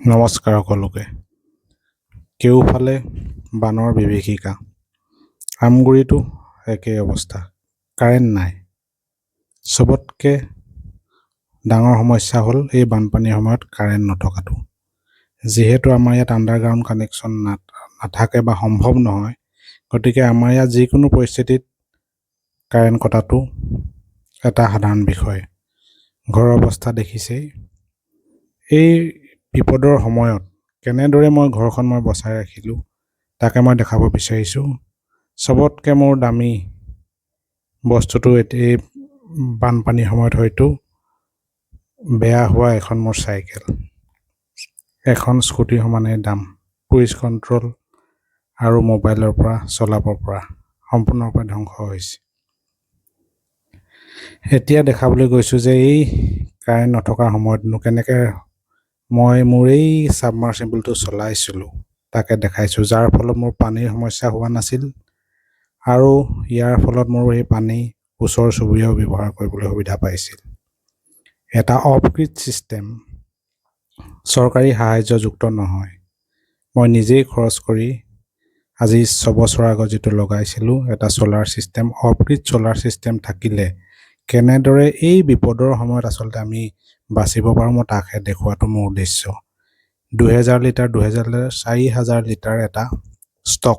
নমস্কাৰ সকলোকে। কেউফালে বানৰ বিভীষিকা, আমগুৰিতো একেই অৱস্থা। কাৰেণ্ট নাই। চবতকে ডাঙৰ সমস্যা হ'ল এই বানপানীৰ সময়ত কাৰেণ্ট নথকাটো। যিহেতু আমাৰ ইয়াত আণ্ডাৰগ্ৰাউণ্ড কানেকশ্যন নাথাকে বা সম্ভৱ নহয়, গতিকে আমাৰ ইয়াত যিকোনো পৰিস্থিতিত কাৰেণ্ট কটাটো এটা সাধাৰণ বিষয়। ঘৰৰ অৱস্থা দেখিছেই। এই বিপদৰ সময়ত কেনেদৰে মই ঘৰখন বচাই ৰাখিলোঁ তাকে মই দেখাব বিচাৰিছোঁ। চবতকৈ মোৰ দামী বস্তুটো এই বানপানীৰ সময়ত হয়তো বেয়া হোৱা এখন মোৰ চাইকেল, এখন স্কুটিৰ সমানেই দাম। ক্ৰুইজ কণ্ট্ৰল আৰু মোবাইলৰ পৰা চলাব পৰা সম্পূৰ্ণৰূপে ধ্বংস হৈছে। এতিয়া দেখাবলৈ গৈছোঁ যে এই কাৰেণ্ট নথকাৰ সময়তনো কেনেকৈ মই মোৰ এই ছাবমাৰ্চিবলটো চলাইছিলোঁ তাকে দেখাইছোঁ, যাৰ ফলত মোৰ পানীৰ সমস্যা হোৱা নাছিল আৰু ইয়াৰ ফলত মোৰ এই পানী ওচৰ চুবুৰীয়াও ব্যৱহাৰ কৰিবলৈ সুবিধা পাইছিল। এটা অফগ্ৰিড ছিষ্টেম, চৰকাৰী সাহায্যযুক্ত নহয়। মই নিজেই খৰচ কৰি আজি 6 বছৰ আগত যিটো লগাইছিলোঁ এটা ছ'লাৰ ছিষ্টেম, অফগ্ৰিড ছ'লাৰ ছিষ্টেম থাকিলে কেনেদৰে এই বিপদৰ সময়ত আচলতে আমি বাচিব পাৰোঁ মই তাকহে দেখুৱাটো মোৰ উদ্দেশ্য। 2000 লিটাৰ 4000 লিটাৰ এটা ষ্টক,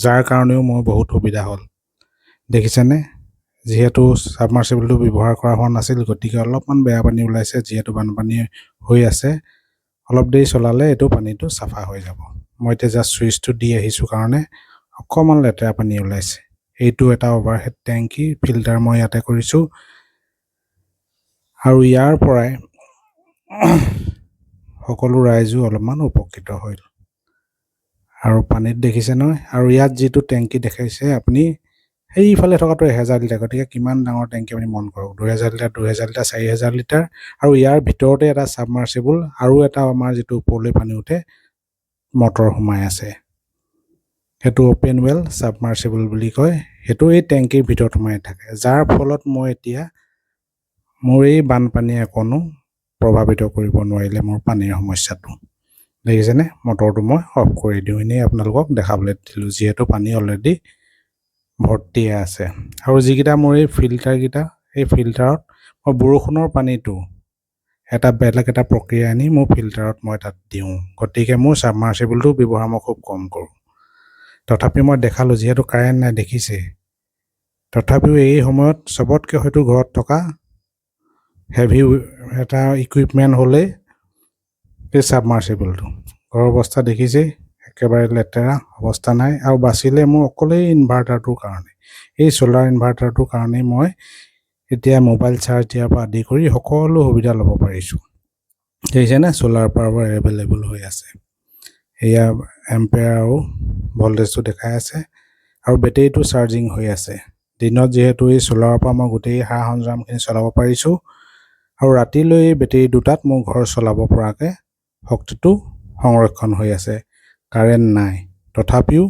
যাৰ কাৰণেও মোৰ বহুত সুবিধা হ'ল। দেখিছেনে? যিহেতু ছাবমাৰ্চিবলটো ব্যৱহাৰ কৰা হোৱা নাছিল, গতিকে অলপমান বেয়া পানী ওলাইছে। যিহেতু বানপানী হৈ আছে, অলপ দেৰি চলালে এইটো পানীটো চাফা হৈ যাব। মই এতিয়া জাষ্ট চুইচটো দি আহিছোঁ কাৰণে অকণমান লেতেৰা পানী ওলাইছে। এইটো এটা অভাৰহেড টেংকি ফিল্টাৰ মই ইয়াতে কৰিছোঁ আৰু ইয়াৰ পৰাই সকলো ৰাইজো অলপমান উপকৃত হ'ল। আৰু পানীত দেখিছে নহয়, আৰু ইয়াত যিটো টেংকি দেখাইছে আপুনি সেইফালে থকাটো 1000 লিটাৰ, গতিকে কিমান ডাঙৰ টেংকি আপুনি মন কৰক। 2000 লিটাৰ 4000 লিটাৰ আৰু ইয়াৰ ভিতৰতে এটা ছাবমাৰ্চিবল আৰু এটা আমাৰ যিটো ওপৰলৈ পানী উঠে মটৰ সোমাই আছে, সেইটো অ'পেন ৱেল ছাবমাৰ্চিবল বুলি কয়। সেইটো এই টেংকিৰ ভিতৰত সোমাই থাকে, যাৰ ফলত মই এতিয়া মোৰ এই বানপানীয়ে কোনো প্ৰভাৱিত কৰিব নোৱাৰিলে মোৰ পানীৰ সমস্যাটো। দেখিছেনে? মটৰটো মই অফ কৰি দিওঁ, এনেই আপোনালোকক দেখাবলৈ দিলোঁ, যিহেতু পানী অলৰেডি ভৰ্তিয়ে আছে। আৰু যিকেইটা মোৰ এই ফিল্টাৰকেইটা, এই ফিল্টাৰত মই বৰষুণৰ পানীটো এটা বেলেগ এটা প্ৰক্ৰিয়া আনি মোৰ ফিল্টাৰত মই তাত দিওঁ, গতিকে মোৰ ছাবমাৰ্চিবলটো ব্যৱহাৰ মই খুব কম কৰোঁ। তথাপিও মই দেখালোঁ, যিহেতু কাৰেণ্ট নাই দেখিছে, তথাপিও এই সময়ত চবতকৈ হয়তো ঘৰত থকা হেভি এটা ইকুইপমেণ্ট হ'লে এই ছাবমাৰ্চিবলটো। ঘৰৰ অৱস্থা দেখিছেই, একেবাৰে লেতেৰা অৱস্থা নাই। আৰু বাচিলে মোৰ অকলেই ইনভাৰ্টাৰটোৰ কাৰণে, এই ছ'লাৰ ইনভাৰ্টাৰটোৰ কাৰণেই মই এতিয়া মোবাইল চাৰ্জ দিয়াৰ পৰা আদি কৰি সকলো সুবিধা ল'ব পাৰিছোঁ। দেখিছেনে? ছ'লাৰ পাৱাৰ এভেইলেবল হৈ আছে। এয়া এম্পেয়াৰ আৰু ভল্টেজটো দেখাই আছে আৰু বেটেৰীটো চাৰ্জিং হৈ আছে। দিনত যিহেতু এই ছ'লাৰৰ পৰা মই গোটেই সা সৰঞ্জামখিনি চলাব পাৰিছোঁ আৰু ৰাতিলৈ এই বেটেৰী দুটাত মোৰ ঘৰ চলাব পৰাকৈ শক্তিটো সংৰক্ষণ হৈ আছে। কাৰেণ্ট নাই, তথাপিও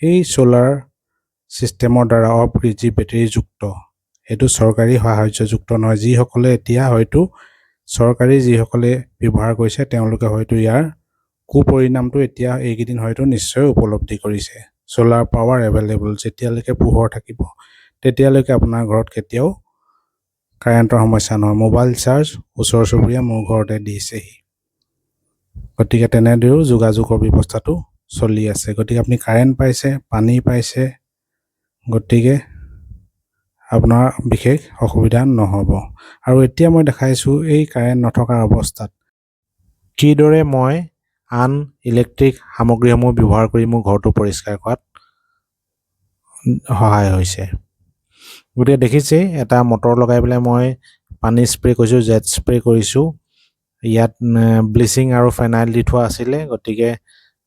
এই ছ'লাৰ ছিষ্টেমৰ দ্বাৰা অফগ্ৰিড যি বেটেৰীযুক্ত, এইটো চৰকাৰী সাহায্যযুক্ত নহয়। যিসকলে এতিয়া হয়তো চৰকাৰী যিসকলে ব্যৱহাৰ কৰিছে তেওঁলোকে হয়তো ইয়াৰ কুপৰিণামটো এতিয়া এইকেইদিন হয়তো নিশ্চয় উপলব্ধি কৰিছে। ছ'লাৰ পাৱাৰ এভেইলেবল, যেতিয়ালৈকে পোহৰ থাকিব তেতিয়ালৈকে আপোনাৰ ঘৰত কেতিয়াও কাৰেণ্টৰ সমস্যা নহয়। মোবাইল চাৰ্জ ওচৰ চুবুৰীয়া মোৰ ঘৰতে দিছেহি, গতিকে তেনেদৰেও যোগাযোগৰ ব্যৱস্থাটো চলি আছে। গতিকে আপুনি কাৰেণ্ট পাইছে, পানী পাইছে, গতিকে আপোনাৰ বিশেষ অসুবিধা নহ'ব। আৰু এতিয়া মই দেখাইছোঁ এই কাৰেণ্ট নথকাৰ অৱস্থাত কিদৰে মই আন ইলেক্ট্ৰিক সামগ্ৰীসমূহ ব্যৱহাৰ কৰি মোৰ ঘৰটো পৰিষ্কাৰ কৰাত সহায় হৈছে। গতিকে দেখিছেই, এটা মটৰ লগাই পেলাই মই পানী স্প্ৰে' কৰিছোঁ, জেট স্প্ৰে' কৰিছোঁ। ইয়াত ব্লিচিং আৰু ফেনাইল দি থোৱা আছিলে, গতিকে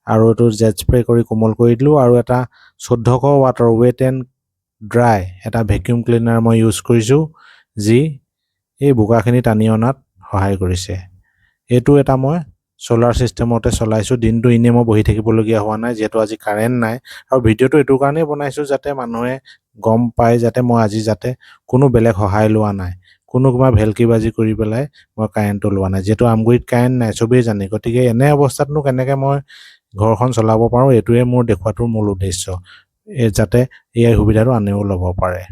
আৰু এইটো জেট স্প্ৰে' কৰি কোমল কৰি দিলোঁ। আৰু এটা 1400 ৱাটৰ ৱেট এণ্ড ড্ৰাই এটা ভেকিউম ক্লিনাৰ মই ইউজ কৰিছোঁ, যি এই বোকাখিনি টানি অনাত সহায় কৰিছে। এইটো এটা মই ছ'লাৰ ছিষ্টেমতে চলাইছোঁ। দিনটো এনেই মই বহি থাকিবলগীয়া হোৱা নাই, যিহেতু আজি কাৰেণ্ট নাই। আৰু ভিডিঅ'টো এইটো কাৰণেই বনাইছোঁ যাতে মানুহে গম পায়, যাতে মই আজি কোনো বেলেগ সহায় লোৱা নাই, কোনো কোনোবা ভেলকিবাজি কৰি পেলাই মই কাৰেণ্টটো লোৱা নাই, যিহেতু আমগুৰিত কাৰেণ্ট নাই চবেই জানে। গতিকে এনে অৱস্থাতনো কেনেকৈ মই ঘৰখন চলাব পাৰোঁ, এইটোৱে মোৰ দেখুৱাটোৰ মূল উদ্দেশ্য, যাতে এই সুবিধাটো আনেও ল'ব পাৰে।